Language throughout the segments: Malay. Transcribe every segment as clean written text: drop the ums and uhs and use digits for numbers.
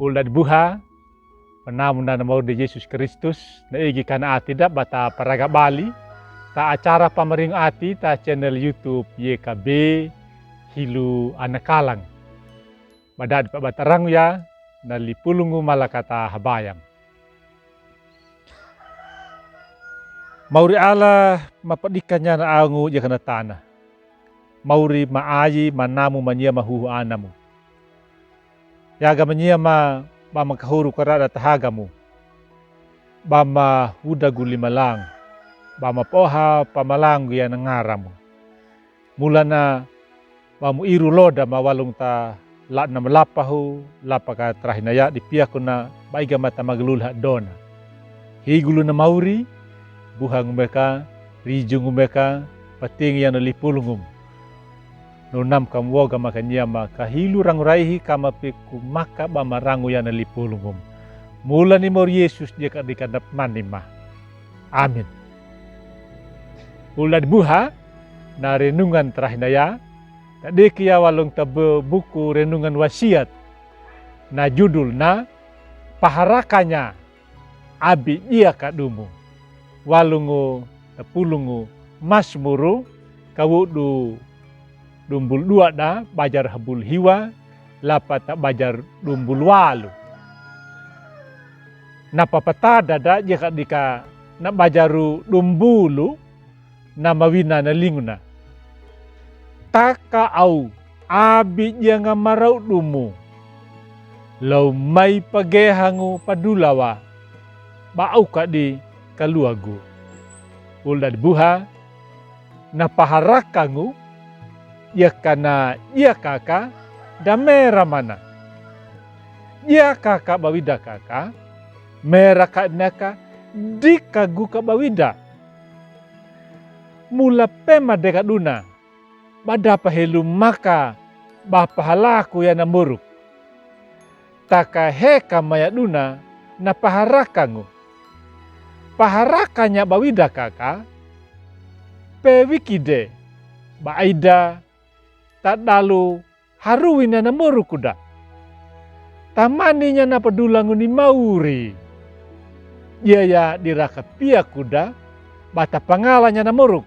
Ulad buha, penamun dan mau di Yesus Kristus, na igi kana ati da bata paraga Bali, ta acara pamering ati ta channel YouTube YKB Hilu Anakalang. Badad pa batarang ya, na lipulungu malakata habayam. Mauri ala mapadikannya na angu ya kana tanah. Mauri maayi manamu manyia mahuhu anamu. Yaga manyia ma makahuru karada tahagamu. Bama huda guli malang. Bama poha pamalang ya ngaramu. Mulana bamu iru loda mawalung ta la na malapahu lapaka trahinaya dipiakuna baiga mata maglulha dona. Higulu na mauri buhang mereka, rijung mereka, pating yang nalipulungum. Nunam kamwoga makanya maka hilu ranguraihi kama peku maka bamarangu yang nalipulungum. Mula ni mor Yesus dia kadikadap manima. Amin. Ulad buha na renungan terahinaya, tadi kia walong tabe buku renungan wasiat na judul na paharakanya abi ia kadumu. Walungu tapulungu masmuru kawudu dumbul dua da bajar habul hiwa lapa tak bajar dumbul walu. Napa patada da jika dika na bajaru dumbulu na mawina na linguna. Taka au abi yang marau dumu. Lau mai pagehangu padulawa bau di kaluagu. Ulad buha na paharakangu ya kana ia kaka da mera mana. Ia kaka bawida kaka mera kanaka dikagu ka bawida. Mula pema deka duna badapa helu maka bapahalaku ya namuruk. Taka heka maya duna na paharakangu. Paharakannya bawida kaka, pewikide, baida, tak dalu haruwin na murukuda. Tamaninya na padulangu ni mauri. Ia diraka pia kuda, bata pangalanya na muruk,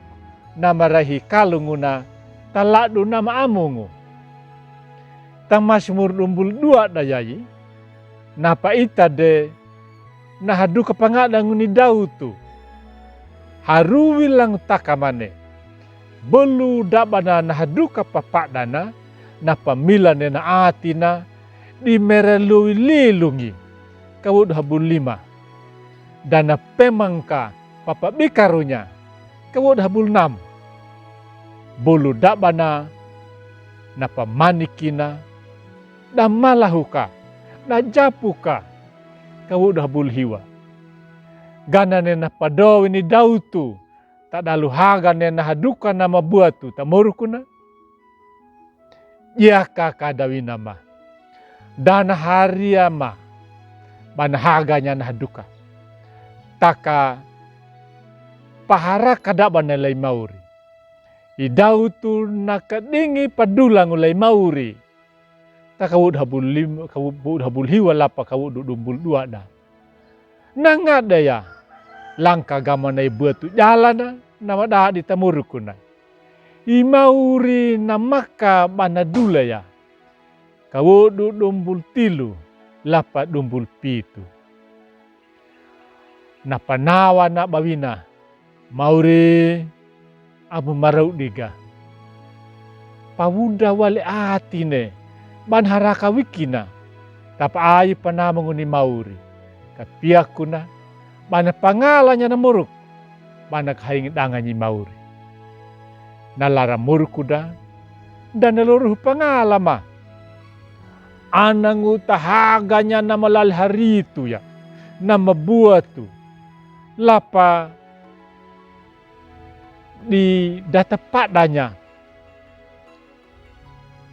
namarahi kalunguna, taladu nama amungu. Tamasmur dumbul dua dayayi, napa ita de, nah hadu kapangadang ni dautu haruwi lang takamane belu dabana nah hadu kapapadana na pamilane na atina di merelui lilungi kawud habun lima dana pemangka papabikarunya kawud habul nam bolu dabana na pamanikina na malahuka na japuka kau dah bul hiwa. Gana nena padawi ni dautu. Tak dalu haga nena haduka nama buatu. Tak morukuna. Ya kakak dawi nama. Dana hariama. Bana haganya na haduka. Taka pahara kadaba nilai mauri. I dautu nakadingi padulang ulai mauri. Tak kawud habul hiwa lapa kawud dumbul dua da. Nangada ya langka gama na ibuatu jalan nama dah ditamurukuna. Imauri namaka banadula ya. Kawud dumbul tilu lapa dumbul pitu. Napanawa na bawina mauri abu marau diga. Pawuda wale atine. Ban haraka wikina, tapa ayi panamang ni mauri. Kapiakuna, bana pangalanya na muruk, bana kahingit danganyi mauri. Nalara murukuda, dan naluruh pangalama. Anangu tahaganya na malalhari itu ya, na mabuatu. Lapa di data padanya.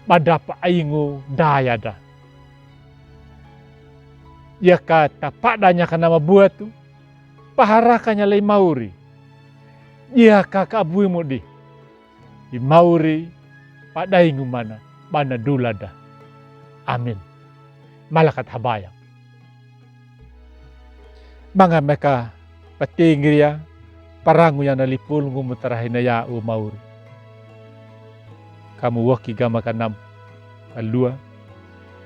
Badapa aingu daya da. Ya kata padanya kana mabuat tu. Paharakannya lai mauri. Ya kakak abuimu di. I mauri padaingu mana. Bana dulada. Amin. malakat habayang. Mga meka patingriya parangu yang nalipul ngumutarahin na ya umaur. Kamu waki gama kanam alua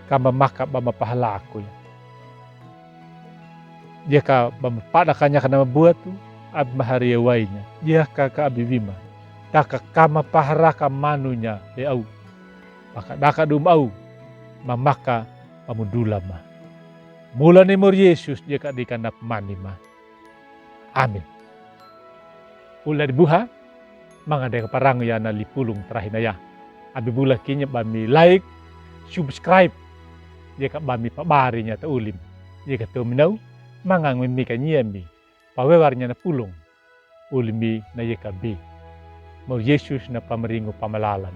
kama maka ba mapahala ako ya. Dia ka ba mapada kanya kana mabuat tu ab mahariya wainya. Dia ka abibima. Daka kama paharaka manunya le au. Maka daka dum au mamaka pamudulama. Mula ni Mor Yesus dia ka di kanap manima. Amin. Ula dibuha mga de parang ya na lipulong trahinaya. Abi bula kinya bami like, subscribe. Dia ka bami pabari nya ta ulim. Dia ka tuminaw mga ngimi ka nyemi. Pawewar nya na pulong. Ulimi na ye ka bi. Mor Yesus na pamaringo pamalalan.